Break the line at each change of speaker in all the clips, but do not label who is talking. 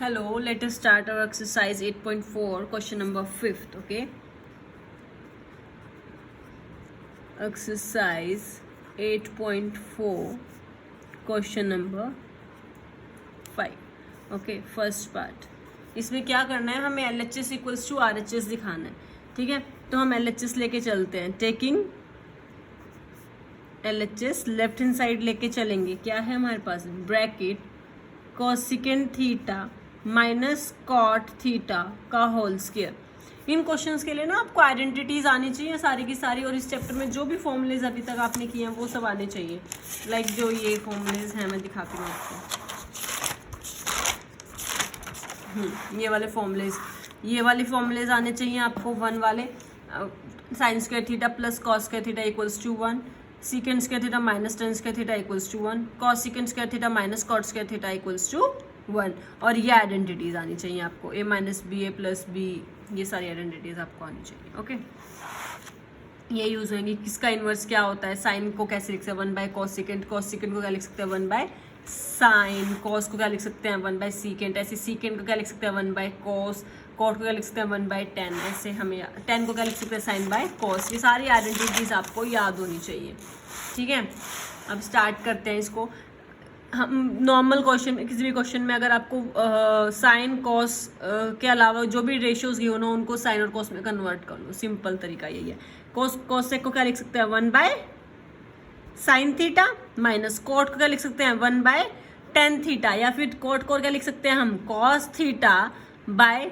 Hello, let us start our exercise 8.4, question number 5th, okay? Exercise 8.4, question number 5, okay? First part. इसमें क्या करना है, हमें LHS equals to RHS दिखाना है, ठीक है? तो हम LHS लेके चलते हैं. Taking LHS left hand side लेके चलेंगे. क्या है हमारे पास? Bracket cosecant theta minus cot theta का होल स्क्वायर. इन क्वेश्चंस के लिए ना आपको आइडेंटिटीज आनी चाहिए सारी की सारी, और इस चैप्टर में जो भी फॉर्मूलेज अभी तक आपने किए हैं वो सब आने चाहिए. लाइक जो ये फॉर्मूलेज हैं मैं दिखाती हूँ आपको. ये वाले फॉर्मूलेज आने चाहिए आपको. वन वाले sine square theta plus cos square theta equals to 1, secant square theta minus tan square theta equals to 1, cosecant square theta minus cot square theta equals to 1. और ये आइडेंटिटीज आनी चाहिए आपको. A minus B, A plus B, ये सारी identities आपको आनी चाहिए. ओके, ये यूज होंगी. किसका इन्वर्स क्या होता है? साइन को कैसे लिख सकते हैं? 1 बाय कॉस सीकेंड. कॉस सीकेंड को क्या लिख सकते हैं? 1 बाय साइन. कॉस को क्या लिख सकते हैं? 1 बाय सीकेंड. ऐसे सीकेंड को क्या लिख सकते हैं? 1 बाय कॉस. कॉट को क्या लिख सकते हैं? 1 बाय टेन. ऐसे हमें 10 को क्या लिख सकते हैं? Sine by cos. ये सारी आइडेंटिटीज आपको याद होनी चाहिए, ठीक है? अब स्टार्ट करते हैं इसको. हम नॉर्मल क्वेश्चन, किसी भी क्वेश्चन में अगर आपको साइन कॉस के अलावा जो भी रेशियोज गिवन हो उनको साइन और कॉस में कन्वर्ट कर लो. सिंपल तरीका यही है. कॉसेक को क्या लिख सकते हैं? 1 by sine theta minus cot को क्या लिख सकते हैं? 1 बाय टेन थीटा. या फिर कॉट को क्या लिख सकते हैं हम? Cos theta by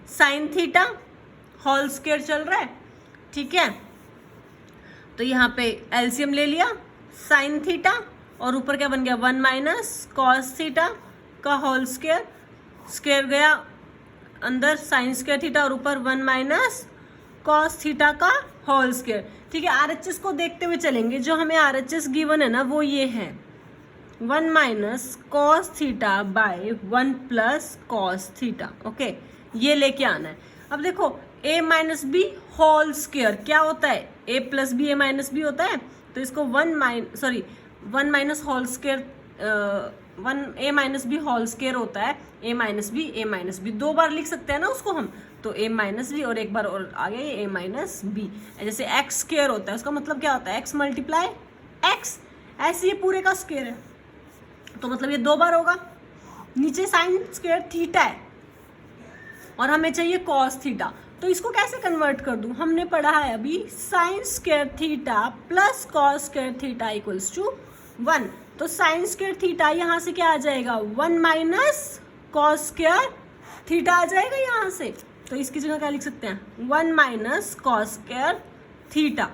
sine theta whole square चल रहा है, ठीक है? तो यहाँ पे एलसीएम ले लिया साइन थीटा, और ऊपर क्या बन गया? 1 माइनस कॉस थीटा का होल स्क्वायर. स्क्वायर गया अंदर साइन स्क्वायर थीटा, और ऊपर 1 माइनस कॉस थीटा का होल स्क्वायर, ठीक है? आरएचएस को देखते हुए चलेंगे. जो हमें आरएचएस गिवन है ना वो ये है 1 minus cos theta by 1 plus cos theta. Okay, ये लेके आना है. अब देखो a minus B whole square क्या होता है? a plus B, a minus B होता है. तो इसको 1 minus whole square, 1 a minus B whole square होता है. a माइनस बी दो बार लिख सकते हैं ना उसको हम. तो a माइनस बी और एक बार और आ गया ये a माइनस बी. जैसे x स्क्वायर होता है, उसका मतलब क्या होता है? x multiply x. ऐसे ये पूरे का स्क्वायर है तो मतलब ये दो बार होगा. नीचे साइन स्क्वायर थीटा है और हमें चाहिए कॉस थीटा. तो इसको कैसे कन्वर्ट कर दूं? हमने पढ़ा है अभी sine square theta plus cos square theta equals to 1. तो साइन स्क्वायर थीटा यहाँ से क्या आ जाएगा? 1 माइनस कॉस स्क्वायर थीटा आ जाएगा यहाँ से. तो इसकी जगह क्या लिख सकते हैं? 1 माइनस कॉस स्क्वायर थीटा,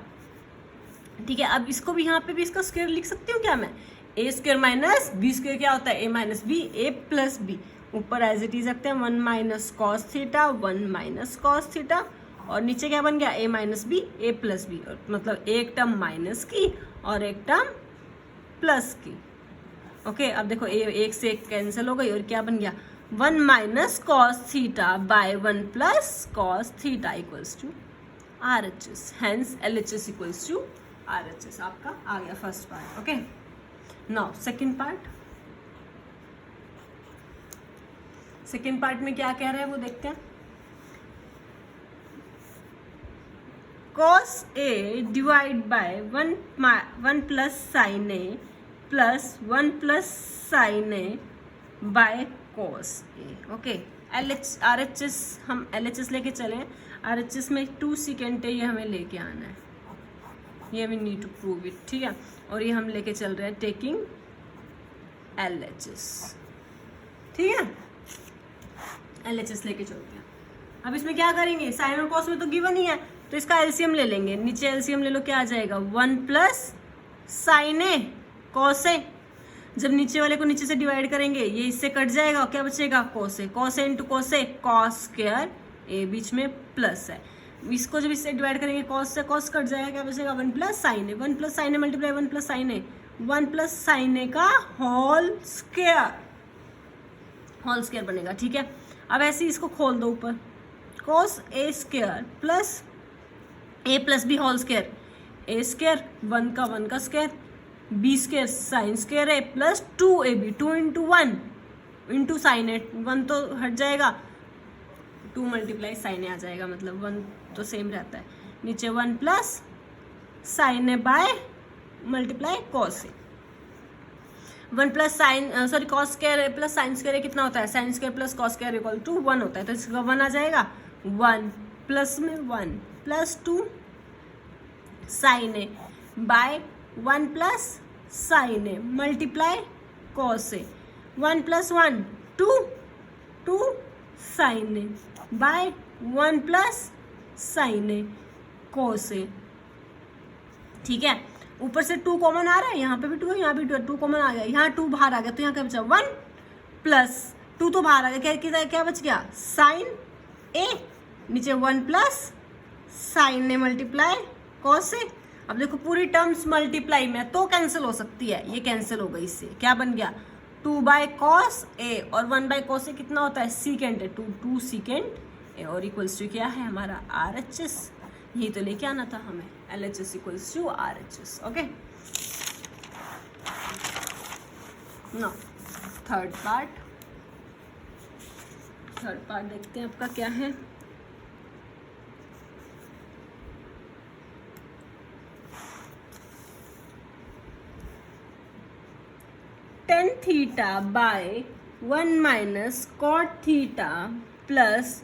ठीक है? अब इसको भी यहाँ पे भी इसका स्क्वायर लिख सकती हूँ क्या मैं? ए स्क्वायर माइनस बी स्क्वायर क्या होता है? A minus B, A plus B. ऊपर एज इट इज रखते हैं 1 minus cos theta, 1 minus cos theta, और नीचे क्या बन गया? ए minus B, A plus B. मतलब एक टर्म माइनस की और एक टर्म प्लस की. ओके, अब देखो एक से एक कैंसिल हो गई और क्या बन गया? 1 minus cos theta by 1 plus cos theta equals to RHS. Hence LHS equals to RHS. आपका आ गया first part. Okay, now second part. Second part में क्या कह रहे हैं वो देखते हैं. cos A divide by 1 plus sine A plus 1 plus sine A by cos A. Okay, RHS हम LHS लेके चले. RHS में 2 सेकेंड है, ये हमें लेके आना है. ये we need to prove it, ठीक है? और ये हम लेके चल रहे हैं टेकिंग LHS, ठीक है? LHS लेके चलते हैं. अब इसमें क्या करेंगे? साइन और कॉस में तो गिवन ही है, तो इसका एलसीएम ले लेंगे. नीचे एलसीएम ले लो, क्या आ जाएगा? 1 plus sine A cos A. जब नीचे वाले को नीचे से डिवाइड करेंगे ये इससे कट जाएगा, क्या बचेगा? Cos A. Cos A into cos A, cos square ए, बीच में प्लस है. इसको जब इससे डिवाइड करेंगे कॉस से कॉस कट जाएगा, क्या बचेगा? 1 plus sine A. 1 plus sine A multiply 1 plus sine A, 1 plus sine ए का होल स्क्वायर बनेगा, ठीक है? अब ऐसे इसको खोल दो ऊपर. Cos A square plus A plus B whole square. A square 1 का square, B square sine square A plus 2ab, 2 into 1 into sine A, 1 तो हट जाएगा, 2 मल्टीप्लाई साइन ए आ जाएगा, मतलब 1 तो सेम रहता है। नीचे 1 plus sine A by multiply cos A, 1 plus sine sorry cos square A plus sine square A कितना होता है, sine square plus cos square equal to 1 होता है, तो इसका 1 आ जाएगा, 1 प्लस में 1 plus 2 sign A by 1 plus sine A multiply cos A, 1 plus 1 2 sign A by 1 plus sine A cos A. ठीक है, ऊपर से 2 कॉमन आ रहा है, यहाँ पे भी 2 है, यहाँ भी 2 है, 2 कॉमन आ गया, यहाँ 2 बाहर आ गया, तो यहाँ क्या बचा 1 प्लस 2 तो बाहर आ गया, क्या बच गया साइन ए, नीचे 1 plus sine A multiply cos ए। अब देखो पूरी टर्म्स मल्टीप्लाई में तो कैंसिल हो सकती है, ये कैंसिल हो गई, इससे क्या बन गया 2 बाय कॉस ए और 1 बाय कॉस ए कितना होता है सीकेंट है, 2 सीकेंट ए और इक्वल्स टू क्या है हमारा RHS। यही तो लेके आना था हमें, LHS equals to RHS। Okay, now third part देखते हैं आपका क्या है। tan theta by 1 minus cot theta plus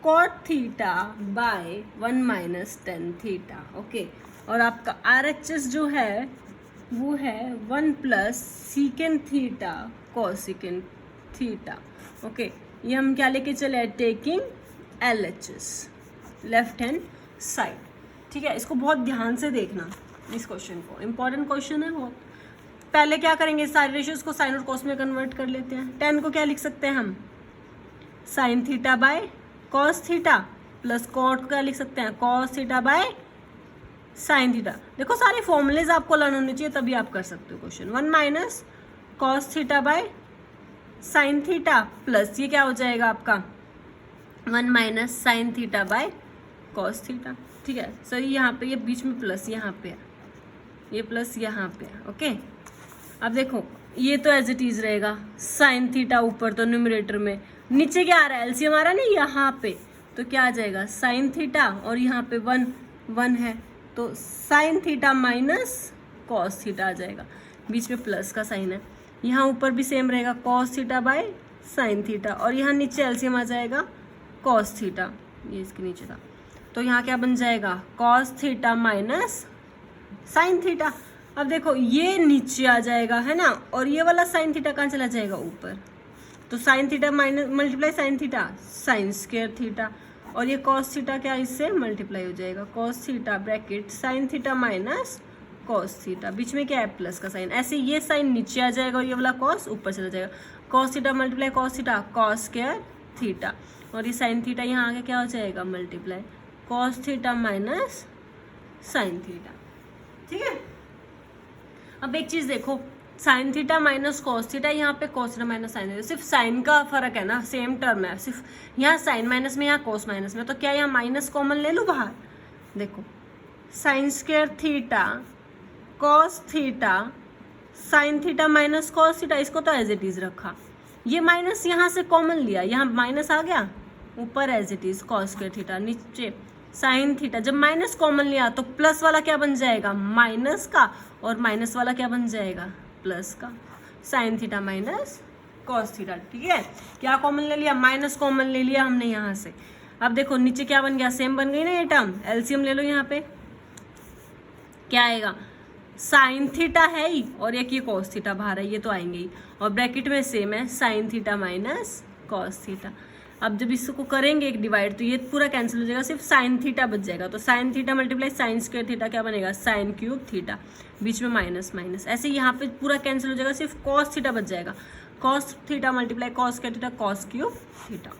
cot theta by 1 minus tan theta. Okay, और आपका RHS जो है वो है 1 plus secant theta cosecant theta. Okay, ये हम क्या लेके चले, taking LHS left hand side. ठीक है, इसको बहुत ध्यान से देखना, इस क्वेश्चन को, इंपॉर्टेंट क्वेश्चन है बहुत। पहले क्या करेंगे, सारे रेशियोज को साइन और कॉस में कन्वर्ट कर लेते हैं। tan को क्या लिख सकते हैं हम, sine theta by cos theta plus cot क्या लिख सकते हैं, cos theta by sine theta. देखो सारे फॉर्मूलेज आपको लर्न होने चाहिए, तभी आप कर सकते हो question. 1 minus cos theta by sine theta plus ये क्या हो जाएगा आपका 1 minus sign theta by cos theta. ठीक है, सर यहाँ पे ये बीच में प्लस यहाँ पे है, ये प्लस यहाँ पे है। ओके, अब देखो ये तो एज इट इज रहेगा, साइन थीटा ऊपर तो न्यूमरेटर में, नीचे क्या आ रहा है एलसीएम आ रहा है ना यहाँ पे, तो क्या आ जाएगा साइन थीटा और यहाँ पे 1 है, तो sine theta minus cos theta आ जाएगा, बीच में प्लस का साइन है। यहाँ ऊपर भी सेम रहेगा, cos theta by sine theta, और यहाँ नीचे एलसीएम आ जाएगा कॉस थीटा, ये इसके नीचे था, तो यहाँ क्या बन जाएगा cos theta minus sine theta. अब देखो ये नीचे आ जाएगा है ना, और ये वाला साइन थीटा कहाँ चला जाएगा ऊपर, तो sine theta minus multiply sine theta sine square theta, और ये कॉस थीटा क्या इससे मल्टीप्लाई हो जाएगा, cos theta bracket sine theta minus cos theta, बीच में क्या है प्लस का साइन, ऐसे ये साइन नीचे आ जाएगा और ये वाला कॉस ऊपर चला जाएगा, cos theta multiply cos theta cos square theta, और ये साइन थीटा यहाँ आगे क्या हो जाएगा multiply cos theta minus sine theta. ठीक है, अब एक चीज देखो, sign theta minus cos theta, यहाँ पे cos theta minus sine theta, सिर्फ साइन का फर्क है ना, सेम टर्म है, सिर्फ यहाँ साइन माइनस में यहाँ कॉस माइनस में, तो क्या यहाँ माइनस कॉमन ले लूँ बाहर, देखो sine square theta cos theta sine theta minus cos theta, इसको तो एज इट इज रखा, ये माइनस यहाँ से कॉमन लिया, यहाँ माइनस आ गया, ऊपर as it is cos square theta, नीचे साइन थीटा, जब माइनस कॉमन लिया तो प्लस वाला क्या बन जाएगा माइनस का, और माइनस वाला क्या बन जाएगा प्लस का, sign theta minus cos theta. ठीक है, क्या कॉमन ले लिया, माइनस कॉमन ले लिया हमने यहाँ से। अब देखो नीचे क्या बन गया, सेम बन गई ना ये टर्म, एलसीएम ले लो, यहाँ पे क्या आएगा साइन थीटा है ही, और एक ये कॉस थीटा बाहर है, ये तो आएंगे ही, और ब्रैकेट में सेम है sign theta minus cos theta. अब जब इसको करेंगे एक डिवाइड, तो ये पूरा कैंसिल हो जाएगा, सिर्फ साइन थीटा बच जाएगा, तो sine theta multiply sign square theta क्या बनेगा साइन क्यूब थीटा, बीच में माइनस माइनस, ऐसे यहाँ पे पूरा कैंसिल हो जाएगा, सिर्फ कॉस थीटा बच जाएगा, cos theta multiply cos square theta cos cube theta.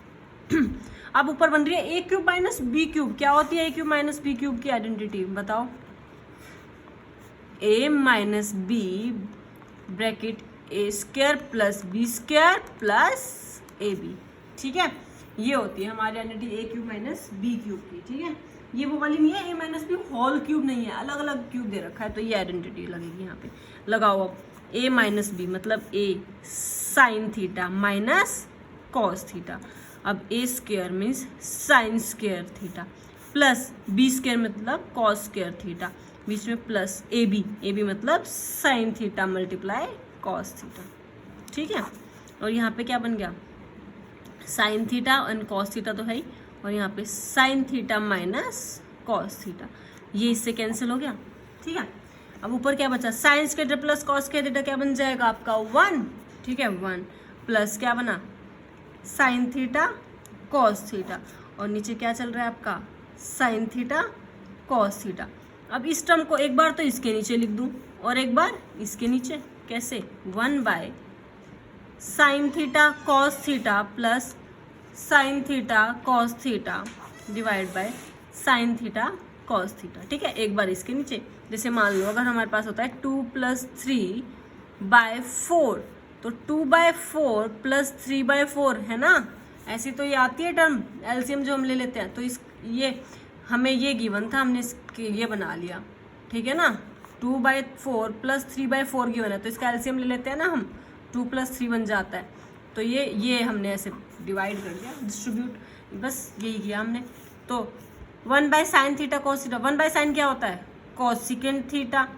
अब ऊपर बन रही है A cube minus B cube, क्या होती है A cube minus B cube की आइडेंटिटी बताओ, A minus B bracket A square plus B square plus A B. ठीक है, ये होती है हमारी identity A cube minus B cube की। ठीक है, ये वो वाली नहीं है, A minus B whole cube नहीं है, अलग अलग क्यूब दे रखा है, तो ये आइडेंटिटी लगेगी यहाँ पे। लगाओ अब ए माइनस बी मतलब A sine theta minus cos theta. अब A square means sine square theta plus B square मतलब कॉस स्क्वायर थीटा, बीच में प्लस ए बी मतलब sine theta multiply cos theta. ठीक है, और यहाँ पे क्या बन गया, साइन थीटा और कॉस थीटा तो है ही, और यहाँ पे sine theta minus cos theta, ये इससे कैंसिल हो गया। ठीक है, अब ऊपर क्या बचा, sign square plus cos square theta क्या बन जाएगा आपका 1। ठीक है, 1 प्लस क्या बना साइन थीटा कॉस थीटा, और नीचे क्या चल रहा है आपका साइन थीटा कॉस थीटा। अब इस टर्म को एक बार तो इसके नीचे लिख दूं और एक बार इसके नीचे, कैसे 1 by sine theta cos theta plus sine theta cos theta divide by sine theta cos theta. ठीक है, एक बार इसके नीचे, जैसे मान लो अगर हमारे पास होता है 2 + 3 / 4, तो 2/4 + 3/4 है ना, ऐसी तो ये आती है टर्म एलसीएम जो हम ले लेते हैं। तो इस ये हमें ये गिवन था, हमने ये बना लिया। ठीक है ना, 2/4 + 3/4 गिवन है, तो इसका एलसीएम ले लेते हैं ना हम, 2 + 3 बन जाता है। तो ये हमने ऐसे डिवाइड कर दिया, डिस्ट्रीब्यूट, बस यही किया हमने। तो 1 by sine theta cos theta, 1 by sign क्या होता है कॉस सिकेंड थीटा,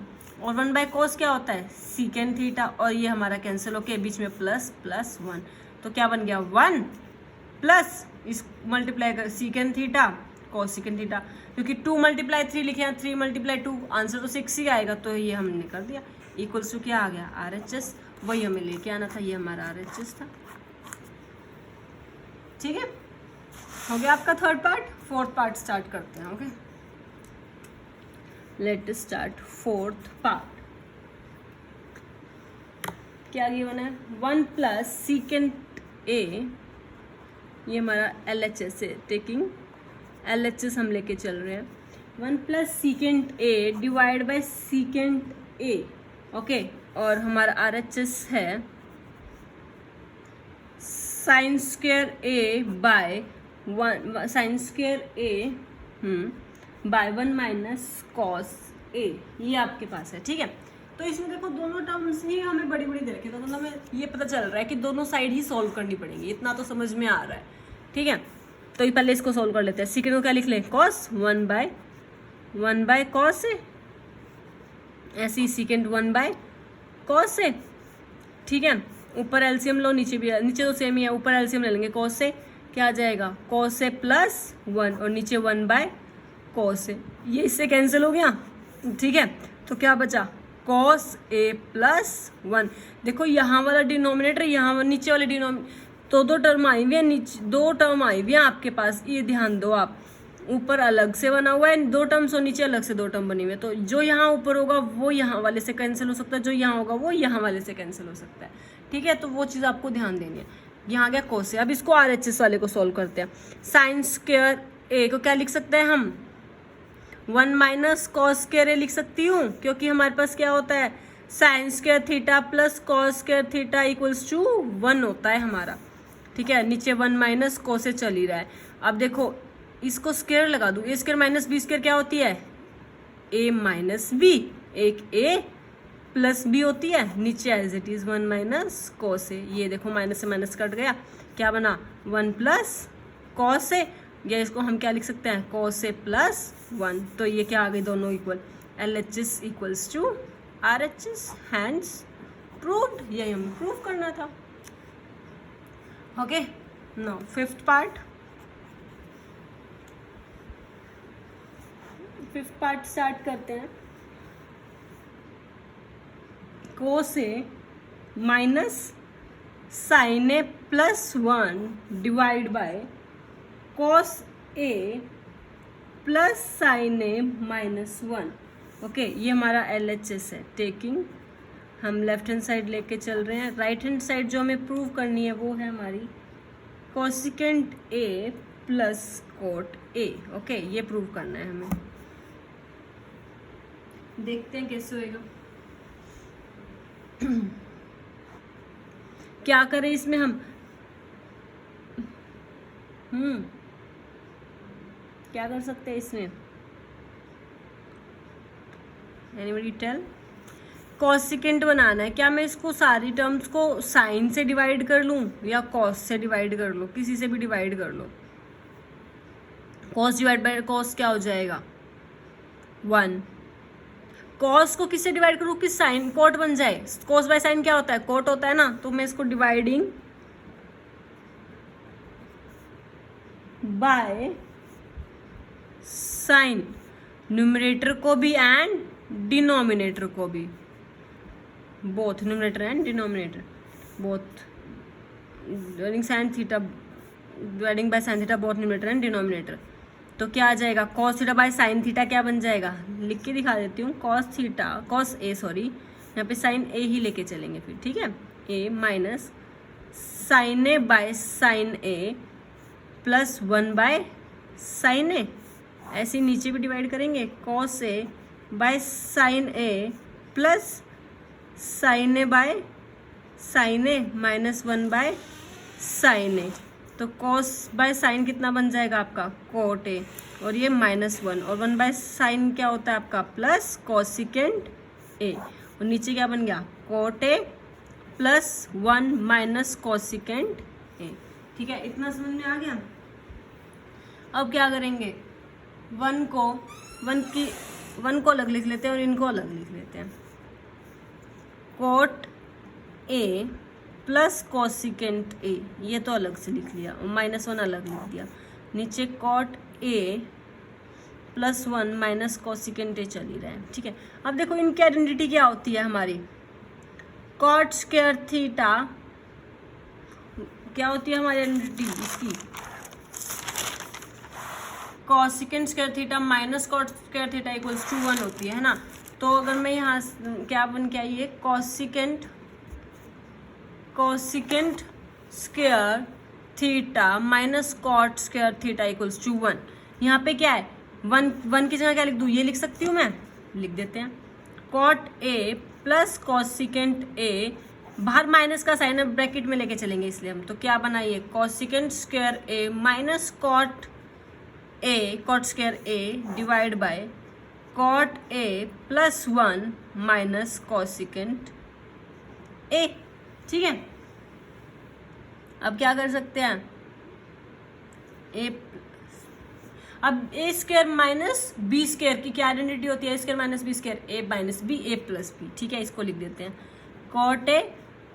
और 1 बाय कॉस क्या होता है सिकेंड थीटा, और ये हमारा कैंसिल होके बीच में प्लस प्लस 1, तो क्या बन गया 1 प्लस इस मल्टीप्लाई कर secant theta cos secant theta, क्योंकि 2 × 3 लिखे हैं, 3 × 2 आंसर तो 6 ही आएगा, तो ये हमने कर दिया। इक्वल्स टू क्या आ गया RHS, वही हमें लेके आना था, ये हमारा RHS था। ठीक है, हो गया आपका third part. Fourth part start करते हैं। Okay, let start fourth part. क्या गिवन है, 1 + सीकेंट ए, ये हमारा LHS है, टेकिंग LHS हम लेके चल रहे हैं। 1 + secant A divide bye secant A. Okay, और हमारा RHS है sine square A by 1 sign square A by 1 - cos A, ये आपके पास है। ठीक है, तो इसमें देखो दोनों टर्म्स ही हमें बड़ी बड़ी दे रखी है, तो मतलब हमें ये पता चल रहा है कि दोनों साइड ही सॉल्व करनी पड़ेगी, इतना तो समझ में आ रहा है। ठीक है, तो ये पहले इसको सॉल्व कर लेते हैं। सीकेंड को क्या लिख लें कॉस 1 बाय कॉस है, ऐसे ही सीकेंड 1 बाय कॉस है। ठीक है, ऊपर एलसीएम लो, नीचे भी, नीचे तो सेम ही है, ऊपर एलसीएम ले लेंगे, कॉस से क्या आ जाएगा कॉस से +1, और नीचे 1 बाय कॉस से, ये इससे कैंसिल हो गया। ठीक है, तो क्या बचा कॉस ए +1। देखो यहाँ वाला डिनोमिनेटर, यहाँ नीचे वाले डिनोमिनेटर, तो 2 टर्म आई हुई है, नीचे 2 टर्म आई हुई है आपके पास, ये ध्यान दो आप, ऊपर अलग से बना हुआ है 2 टर्म्स और नीचे अलग से 2 टर्म बनी हुई है, तो जो यहाँ ऊपर होगा वो यहाँ वाले से कैंसिल हो सकता है, जो यहाँ होगा वो यहाँ वाले से कैंसिल हो सकता है। ठीक है, तो वो चीज़ आपको ध्यान देनी है। यहाँ गया कॉस है, अब इसको RHS वाले को सॉल्व करते हैं। साइन स्क्वायर ए को क्या लिख सकते हैं हम 1 - कॉस स्क्वायर ए लिख सकती हूँ, क्योंकि हमारे पास क्या होता है sine square theta plus cos square theta equals to 1 होता है हमारा। ठीक है, नीचे 1 - कॉस से चल ही रहा है। अब देखो इसको स्क्वायर लगा दूँ, ए स्क्वायर - बी स्क्वायर क्या होती है a - b, एक a + b होती है, नीचे एज इट इज 1 - कॉस है। ये देखो माइनस से माइनस कट गया, क्या बना 1 + कॉस है, या इसको हम क्या लिख सकते हैं कॉस से +1, तो ये क्या आ गई दोनों equal, LHS = RHS, hence proved, यही हमें प्रूव करना था। Okay, now fifth part start करते हैं। Cos A minus sine A +1 divide by cos A plus sine A -1। Okay, ये हमारा LHS है। टेकिंग हम लेफ्ट हैंड साइड लेके चल रहे हैं, राइट हैंड साइड जो हमें प्रूव करनी है वो है हमारी cosecant A plus cot A. Okay, ये प्रूव करना है हमें, देखते हैं कैसे होएगा। क्या करें इसमें हम, क्या कर सकते हैं इसमें, एनीबडी टेल। कॉसिकेंट बनाना है, क्या मैं इसको सारी टर्म्स को साइन से डिवाइड कर लूँ या कॉस से डिवाइड कर लूँ, किसी से भी डिवाइड कर लो। कॉस डिवाइड बाय कॉस क्या हो जाएगा 1। कॉस को किससे डिवाइड करूँ कि साइन कोट बन जाए, कॉस बाय साइन क्या होता है कोट होता है ना, तो मैं इसको डिवाइडिंग बाय साइन, न्यूमरेटर को भी एंड डिनोमिनेटर को भी, both numerator and denominator both, dividing sine theta, dividing by sine theta both numerator and denominator. तो क्या आ जाएगा cos theta by sine theta क्या बन जाएगा, लिख के दिखा देती हूँ, कॉस ए सॉरी यहाँ पे साइन ए ही लेके चलेंगे फिर, ठीक है, A minus sine A by sine A plus 1 by sine A, ऐसे नीचे भी डिवाइड करेंगे, cos A by sine A plus sine A by sine A minus 1 by sine A. तो कॉस बाय साइन कितना बन जाएगा आपका कोट ए, और ये -1, और 1 बाय साइन क्या होता है आपका प्लस कॉसिकेंट ए, और नीचे क्या बन गया cot A plus 1 minus cosecant A. ठीक है, इतना समझ में आ गया। अब क्या करेंगे, 1 को अलग लिख लेते हैं और इनको अलग लिख लेते हैं। Coat A plus cosecant A, ये तो अलग से लिख लिया, और -1 अलग लिख दिया। नीचे cot A plus 1 minus cosecant A चल ही रहा है। ठीक है, अब देखो इनकी आइडेंटिटी क्या होती है हमारी, कॉट स्क्वायर थीटा क्या होती है हमारी आइडेंटिटी इसकी, cosecant square theta minus cot square theta equals to 1 होती है ना। तो अगर मैं यहाँ क्या बन के आई है, cosecant square theta minus cot square theta equals to 1। यहाँ पे क्या है 1 की जगह क्या लिख दूँ, ये लिख सकती हूँ मैं, लिख देते हैं कॉट ए प्लस कॉसिकेंट ए, बाहर माइनस का साइन है ब्रैकेट में लेके चलेंगे इसलिए हम, तो क्या बनाइए cosecant square A minus cot square A divide by cot A plus 1 minus cosecant A. ठीक है, अब क्या कर सकते हैं, अब A square minus B square की क्या आइडेंटिटी होती है, A square minus B square, A minus B A plus B. ठीक है, इसको लिख देते हैं cot A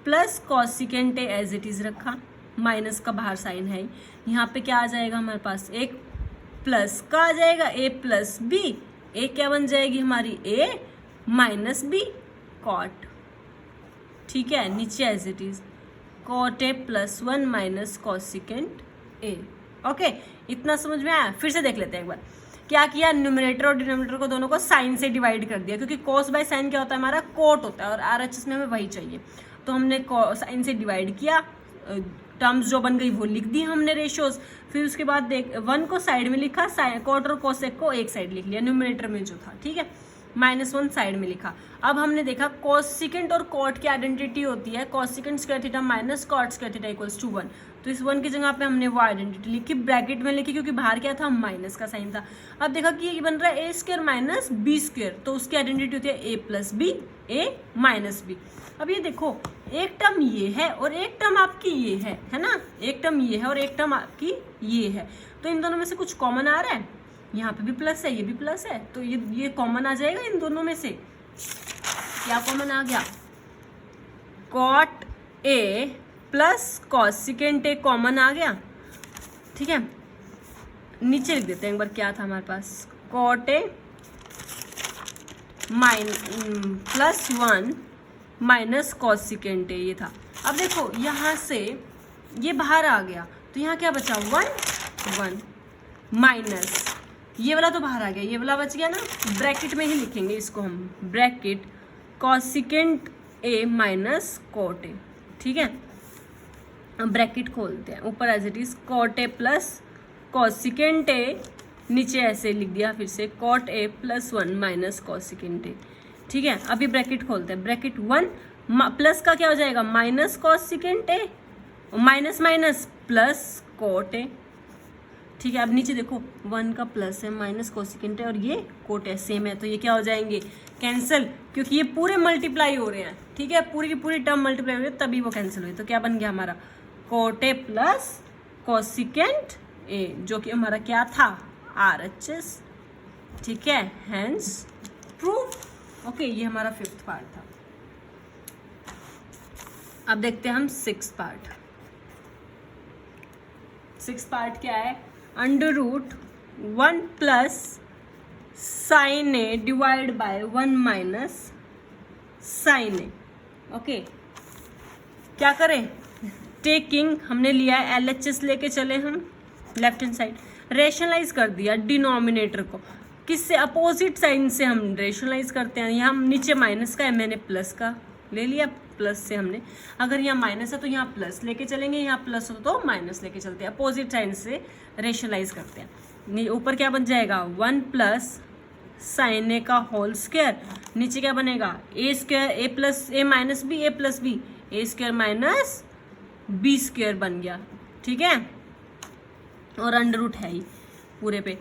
plus cosecant A as it is रखा, माइनस का बाहर साइन है, यहाँ पे क्या आ जाएगा हमारे पास, एक प्लस का आ जाएगा ए प्लस बी, ए क्या बन जाएगी हमारी ए माइनस बी कॉट। ठीक है, नीचे as it is cot A plus 1 minus cosecant A. Okay, इतना समझ में आया। फिर से देख लेते हैं एक बार, क्या किया, न्यूमरेटर और डिनोमिनेटर को दोनों को साइन से डिवाइड कर दिया, क्योंकि कॉस बाय साइन क्या होता है हमारा कोट होता है, और आरएचएस में हमें वही चाहिए, तो हमने साइन से डिवाइड किया, टर्म्स जो बन गई वो लिख दी हमने रेशियोज। फिर उसके बाद देख 1 को साइड में लिखा, कॉट और कोसेक को एक साइड लिख लिया न्यूमरेटर में जो था। ठीक है, -1 साइड में लिखा। अब हमने देखा कॉसिकेंट और कॉट की आइडेंटिटी होती है cosecant square theta minus cot square theta equals to 1, तो इस 1 की जगह पे हमने वो आइडेंटिटी लिखी, ब्रैकेट में लिखी, क्योंकि बाहर क्या था माइनस का साइन था। अब देखा कि ये बन रहा है A square minus B square, तो उसकी आइडेंटिटी होती है ए प्लस बी ए माइनस बी। अब ये देखो एक टर्म ये है और एक टर्म आपकी ये है ना, एक टर्म ये है और एक टर्म आपकी ये है, तो इन दोनों में से कुछ कॉमन आ रहा है, यहाँ पे भी प्लस है ये भी प्लस है, तो ये कॉमन आ जाएगा इन दोनों में से। क्या कॉमन आ गया, cot A plus cosecant A common आ गया। ठीक है, नीचे लिख देते हैं एक बार क्या था हमारे पास, cot A plus 1 minus cosecant A, ये था। अब देखो यहाँ से ये बाहर आ गया, तो यहाँ क्या बचा 1 माइनस ये वाला तो बाहर आ गया, ये वाला बच गया ना, ब्रैकेट में ही लिखेंगे इसको हम, bracket cosecant A minus cot A. ठीक है, अब ब्रैकेट खोलते हैं, ऊपर as it is cot A plus cosecant A, नीचे ऐसे लिख दिया फिर से cot A plus 1 minus cosecant A. ठीक है, अभी ब्रैकेट खोलते हैं, ब्रैकेट 1 प्लस का क्या हो जाएगा minus cosecant A, minus minus plus cot A. ठीक है। अब नीचे देखो 1 का प्लस है, माइनस कोसिकेंट है और ये कोट है, सेम है, तो ये क्या हो जाएंगे, कैंसिल, क्योंकि ये पूरे मल्टीप्लाई हो रहे हैं। ठीक है, पूरी की पूरी टर्म मल्टीप्लाई हो रही है तभी वो कैंसिल हुई। तो क्या बन गया हमारा, coat A plus cosecant A, जो कि हमारा क्या था, RHS। ठीक है, हेंस प्रूफ। ओके, ये हमारा 5th पार्ट था। अब देखते हैं हम 6th पार्ट। 6th पार्ट क्या है, √1 plus sine A divide by 1 minus sine A. Okay, क्या करें, टेकिंग हमने लिया है LHS, लेके चले हम लेफ्ट हैंड साइड, रेशनलाइज कर दिया डिनोमिनेटर को, किससे, अपोजिट साइन से हम रेशनलाइज करते हैं। यहाँ नीचे माइनस का है, मैंने प्लस का ले लिया, प्लस से हमने, अगर यहाँ माइनस है तो यहाँ प्लस लेके चलेंगे, यहाँ प्लस हो तो माइनस लेके चलते हैं, अपोजिट साइन से रेशनलाइज करते हैं। ऊपर क्या बन जाएगा, 1 प्लस साइन ए का होल स्क्वायर, नीचे क्या बनेगा, ए square, A plus A minus B, A plus B, A square minus B square बन गया। ठीक है, और अंडर रूट है ही पूरे पे,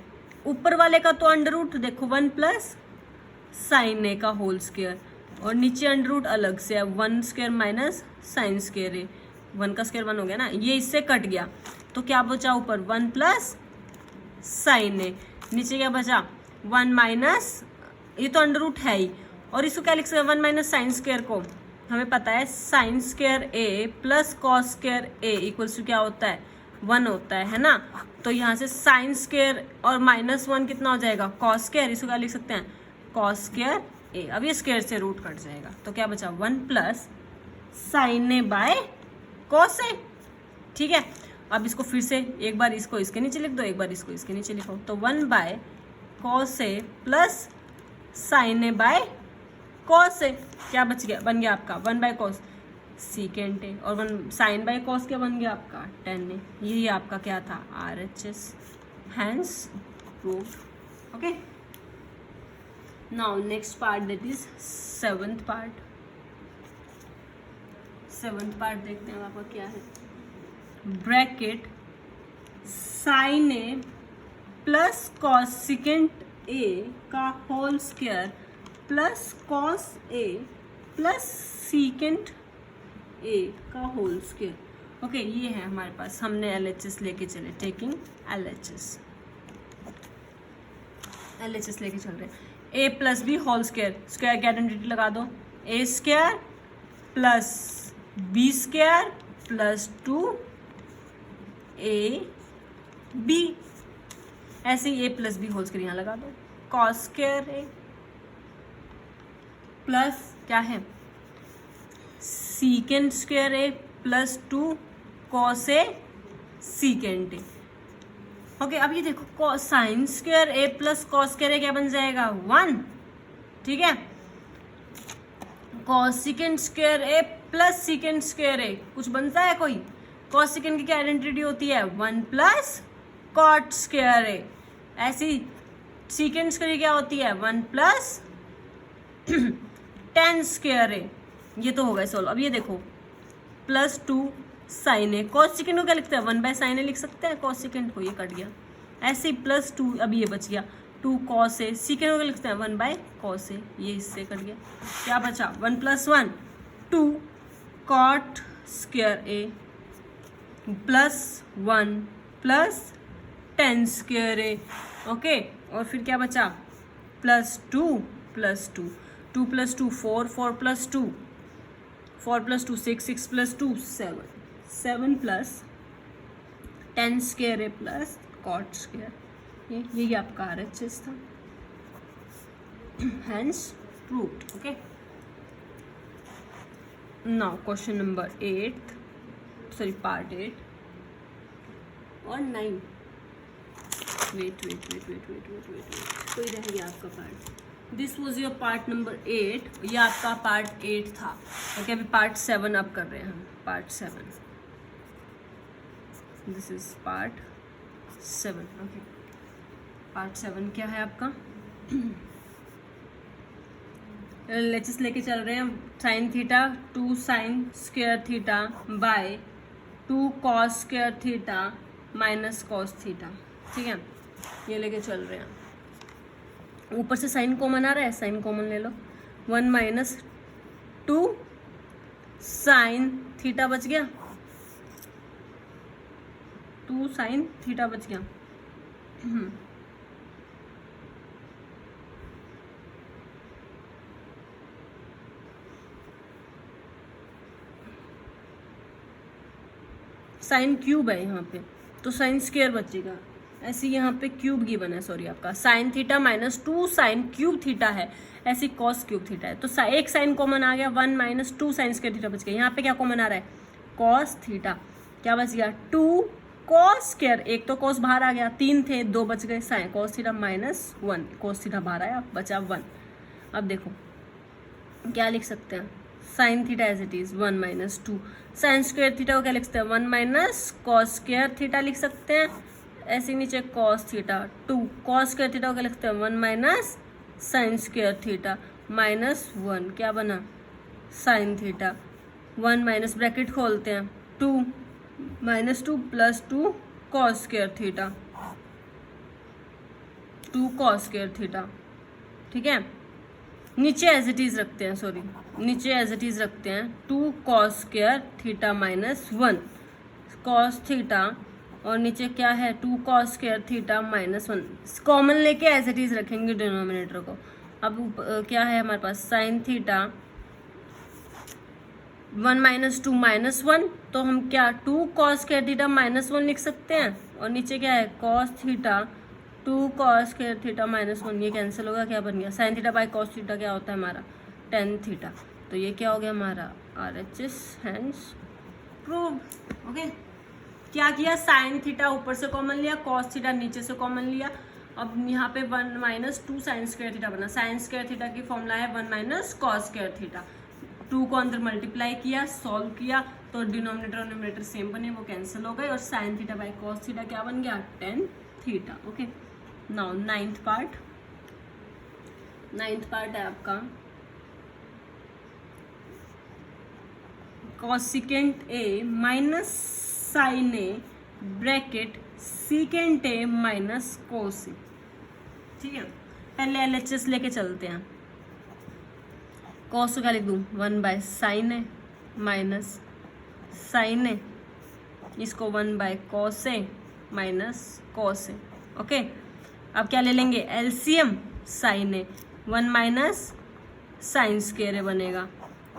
ऊपर वाले का तो अंडर रूट देखो 1 प्लस साइन ए का होल स्क्वायर, और नीचे अंडर रूट अलग से है, 1 स्क्वायर माइनस साइन स्क्वायर ए, 1 का स्क्वायर 1 हो गया ना, ये इससे कट गया, तो क्या बचा ऊपर 1 प्लस साइन ए, नीचे क्या बचा 1 माइनस, ये तो अंडर रूट है ही, और इसको क्या लिख सकते हैं, 1 माइनस साइन स्क्वायर को हमें पता है sine square A plus cos square A equals to क्या होता है, 1 होता है ना। तो यहाँ से साइन स्क्वायर और -1 कितना हो जाएगा, कॉस स्क्वायर, इसको क्या लिख सकते हैं, कॉस स्क्वायर ए। अब ये स्क्वायर से रूट कट जाएगा, तो क्या बचा 1 plus sine A by cos A. ठीक है, अब इसको फिर से एक बार इसको इसके नीचे लिख दो, एक बार इसको इसके नीचे लिखो, तो 1 by cos A plus sine A by cos A, क्या बच गया, बन गया आपका 1 बाय कॉस सीकेंट ए, और 1 साइन बाय कॉस क्या बन गया आपका tan ए। यही आपका क्या था, RHS, hence proved. Okay, now next part, that is 7th part. 7th part देखते हैं आपका क्या है, bracket sine A plus cosecant A का whole square plus cos A plus secant A का होल स्क्वायर। ओके, ये है हमारे पास, हमने LHS लेके चले, टेकिंग LHS लेके चल रहे हैं। A plus B whole square, square की आइडेंटिटी लगा दो, A square plus B square plus 2ab, ऐसे ही A plus B whole square यहाँ लगा दो, कॉस स्क्वायर ए प्लस क्या है secant square A plus 2 cos A secant A. Okay, अब ये देखो sine square A plus cos square A क्या बन जाएगा 1। ठीक है, cosecant square A plus secant square ए कुछ बनता है कोई, कॉसिकेंट की क्या आइडेंटिटी होती है 1 प्लस कॉट स्क्वायर ए, ऐसी सीकेंट स्क्वायर क्या होती है 1 प्लस tan स्क्वायर ए। ये तो हो गया सॉल्व। अब ये देखो प्लस 2 साइन ए, कॉसिकेंट को क्या लिखते हैं 1 बाय साइन ए लिख सकते हैं, कॉसिकेंट को, ये कट गया, ऐसे ही प्लस 2, अब ये बच गया 2 कॉस ए, सीकेंट को क्या लिखते हैं 1 बाय कॉस ए, ये इससे कट गया, क्या बचा 1 plus 1 2 cot square A plus 1 plus tan square A. Okay, और फिर क्या बचा plus 2 plus 2, 2 plus 2 4, 4 plus 2 4 plus 2 6, 6 plus 2 7, 7 plus tan square A plus cot square, यही आपका RHS था, hence proved. Okay, now question number 8, sorry part 8 और 9, wait, कोई रह गया आपका part, this was your part number 8, ये आपका पार्ट 8 था। ओके, अभी पार्ट 7 अब कर रहे हैं हम, part 7, this is part 7। Okay, part 7 क्या है आपका, LHS लेके चल रहे हैं, sine theta 2 sine square theta by 2 cos square theta minus cos theta. ठीक है, ये लेके चल रहे हैं। ऊपर से साइन कॉमन आ रहा है, साइन कॉमन ले लो। 1 माइनस 2 साइन थीटा बच गया, 2 साइन थीटा बच गया। साइन क्यूब है यहाँ पे, तो साइन स्क्वायर बचेगा। ऐसे यहाँ पे क्यूब गिवन है, सॉरी आपका sign theta minus 2 sine cube theta है, ऐसी कॉस क्यूब थीटा है। तो एक साइन कॉमन आ गया, 1 माइनस 2 साइन स्क्वायर थीटा बच गया। यहाँ पे क्या कॉमन आ रहा है, कॉस थीटा। क्या बच गया, 2 कॉस स्क्वायर, एक तो कॉस बाहर आ गया, 3 थे 2 बच गए, sine cos theta minus 1, cos theta बाहर आया, बचा 1। अब देखो क्या लिख सकते हैं, sine theta as it is 1 minus 2 sine square theta को क्या लिख सकते हैं, 1 माइनस कॉस स्क्वायर थीटा लिख सकते हैं। ऐसे नीचे cos theta 2 cos square theta को क्या लिखते हैं, 1 minus sine square theta minus 1, क्या बना साइन थीटा। 1 माइनस ब्रैकेट खोलते हैं, 2 minus 2 plus 2 cos square theta, 2 cos square theta. ठीक है, नीचे एज इट इज रखते हैं, सॉरी नीचे एज इट इज रखते हैं, 2 cos square theta minus 1 cos theta, और नीचे क्या है 2 cos square theta minus 1, common लेके एज इट इज रखेंगे डिनोमिनेटर को। अब क्या है हमारे पास साइन थीटा 1 माइनस 2 माइनस 1, तो हम क्या 2 कॉस स्क्वायर थीटा माइनस 1 लिख सकते हैं, और नीचे क्या है cos theta 2 cos square theta minus 1, ये कैंसिल होगा, क्या बन गया sine theta by cos theta क्या होता है हमारा tan थीटा। तो ये क्या हो गया हमारा RHS हैंस प्रूव। ओके, क्या किया, साइन थीटा ऊपर से कॉमन लिया, कॉस थीटा नीचे से कॉमन लिया। अब यहाँ पे 1 माइनस 2 साइन स्क्वायर थीटा बना, साइन स्क्वायर थीटा की फॉर्मूला है 1 माइनस कॉस स्क्वायर थीटा। 2 को अंदर मल्टीप्लाई किया, सॉल्व किया, तो डिनोमिनेटर और न्यूमरेटर सेम बने, वो कैंसिल हो गए, और sine theta by cos theta क्या बन गया tan theta. Okay, now ninth part है आपका cosecant A minus sine A bracket secant A minus cos A. ठीक है, पहले LHS लेके चलते हैं। कॉस को क्या लिख दूँ, 1 by sine A minus sine A, इसको 1 by cos A minus cos A. Okay, अब क्या ले लेंगे LCM, sine A 1 minus sine square A बनेगा,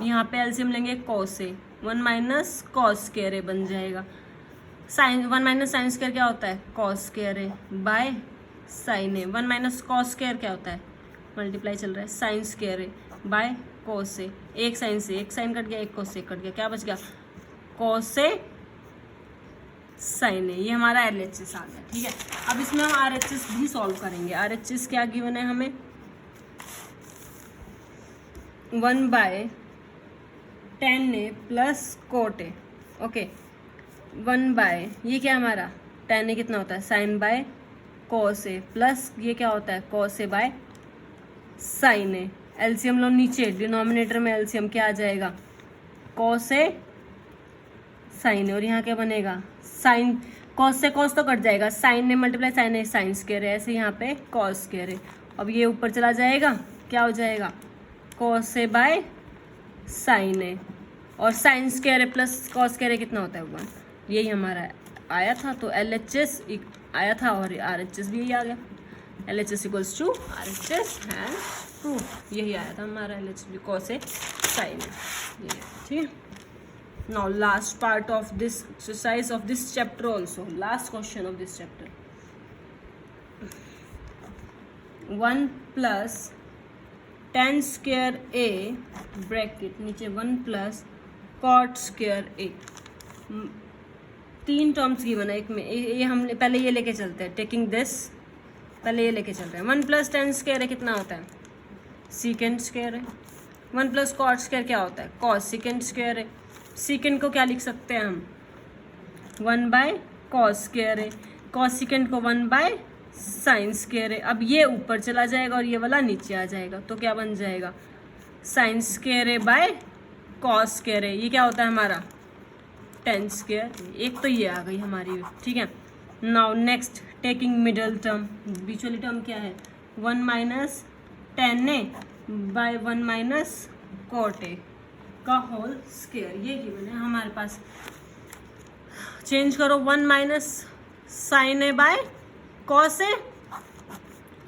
यहाँ पे एलसीएम लेंगे cos A, 1 minus cos square A बन जाएगा। साइन 1 माइनस साइन स्क्वायर क्या होता है cos square A by sine A, 1 minus cos square क्या होता है मल्टीप्लाई चल रहा है sine square A by cos A, एक साइन से एक साइन कट गया, एक कॉस से कट गया, क्या बच गया कॉस ए साइन ए। ये हमारा LHS आ गया। ठीक है, अब इसमें हम RHS भी सॉल्व करेंगे। RHS क्या गिवन है हमें, 1 by tan A plus cot A. Okay, 1 by ये क्या हमारा tan ए कितना होता है sine by cos A, plus ये क्या होता है cos A by sine A. LCM लो नीचे, डिनोमिनेटर में एलसीएम क्या आ जाएगा कॉस ए साइन ए, और यहाँ क्या बनेगा साइन, कॉस से कॉस तो कट जाएगा, sign A multiply sign A sine square है, ऐसे यहाँ पे कॉस स्क्वायर है। अब ये ऊपर चला जाएगा, क्या हो जाएगा कॉस ए बाय साइन ए, और साइन स्क्वायर है प्लस कॉस स्क्वायर कितना होता है 1, यही हमारा आया था। तो LHS आया था और RHS भी यही आ गया, LHS equals to RHS hence proof, यही आया था हमारा LHS भी कॉस ए साइन ए। ठीक है, now last part of this exercise of this chapter also, last question of this chapter, 1 plus tan square a bracket नीचे 1 plus cot square a, 3 terms given है एक में, ये हम पहले ये लेके चलते हैं, टेकिंग दिस पहले ये लेके चल रहे हैं। 1 प्लस tan स्क्वायर है कितना होता है सीकेंट स्क्वायर है, 1 प्लस cot स्क्वायर क्या होता है cos सीकेंट स्क्वायर है। सीकेंट को क्या लिख सकते हैं हम 1 बाय कॉस स्क्वायर है, कॉस सीकेंट को 1 बाय साइन स्क्वायर है। अब ये ऊपर चला जाएगा और ये वाला नीचे आ जाएगा, तो क्या बन जाएगा साइन स्क्वायर है बाय कॉस स्क्वायर है, ये क्या होता है हमारा tan स्क्वायर। एक तो ये आ गई हमारी। ठीक है, now next taking middle term, बीच वाली टर्म क्या है 1 minus tan A by 1 minus cot A का होल स्क्वायर, ये गिवन है हमारे पास। चेंज करो 1 minus sine A by cos A,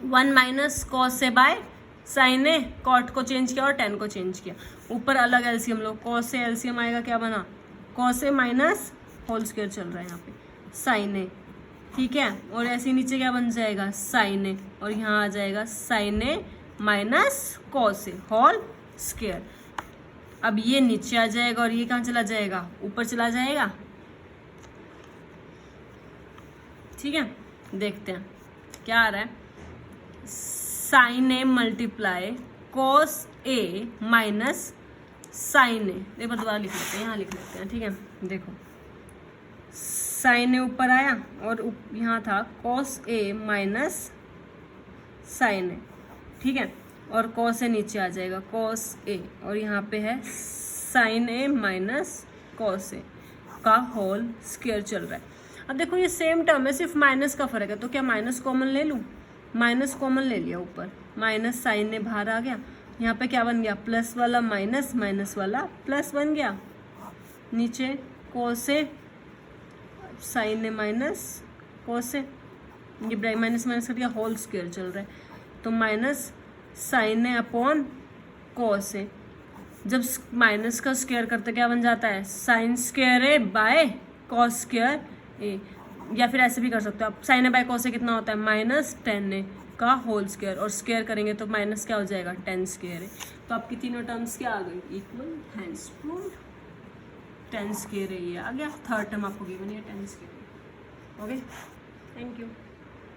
1 minus cos A by sine A, cot को चेंज किया और टेन को चेंज किया, ऊपर अलग एलसीएम लो, कॉस ए एलसीएम आएगा क्या बना cos A minus whole square चल रहा है यहाँ पे साइन ए, ठीक है, और ऐसे नीचे क्या बन जाएगा साइन ए, और यहाँ आ जाएगा sign A minus cos A whole square. अब ये नीचे आ जाएगा और ये कहाँ चला जाएगा ऊपर चला जाएगा, ठीक है। देखते हैं क्या आ रहा है, sign A multiply cos A minus sine ए, देखो दोबारा लिख लेते हैं, यहाँ लिख लेते हैं, ठीक है। देखो साइन ए ऊपर आया और यहाँ था कॉस ए माइनस साइन ए, ठीक है, और कॉस ए नीचे आ जाएगा कॉस ए, और यहाँ पे है साइन ए माइनस कॉस ए का होल स्क्वायर चल रहा है। अब देखो ये सेम टर्म है, सिर्फ माइनस का फर्क है, तो क्या माइनस कॉमन ले लूँ, माइनस कॉमन ले लिया, ऊपर माइनस साइन ए बाहर आ गया, यहाँ पे क्या बन गया प्लस वाला माइनस, माइनस वाला प्लस बन गया, नीचे cos A sign A minus cos ए, ये माइनस माइनस कर दिया होल स्क्वायर चल रहा है, तो minus sine A upon cos A, जब माइनस का स्क्वायर करते क्या बन जाता है sine square A by cos square A, या फिर ऐसे भी कर सकते हो आप, sine A by cos A कितना होता है माइनस टेन ए का होल स्क्वायर, और स्क्वायर करेंगे तो माइनस क्या हो जाएगा 10 स्क्वायर है, तो आपकी तीनों टर्म्स क्या आ गई इक्वल, हैंड्स प्रूव्ड 10 स्क्वायर है, ये आ गया। थर्ड टर्म आपको गिवन है 10 स्क्वायर। Okay, thank you.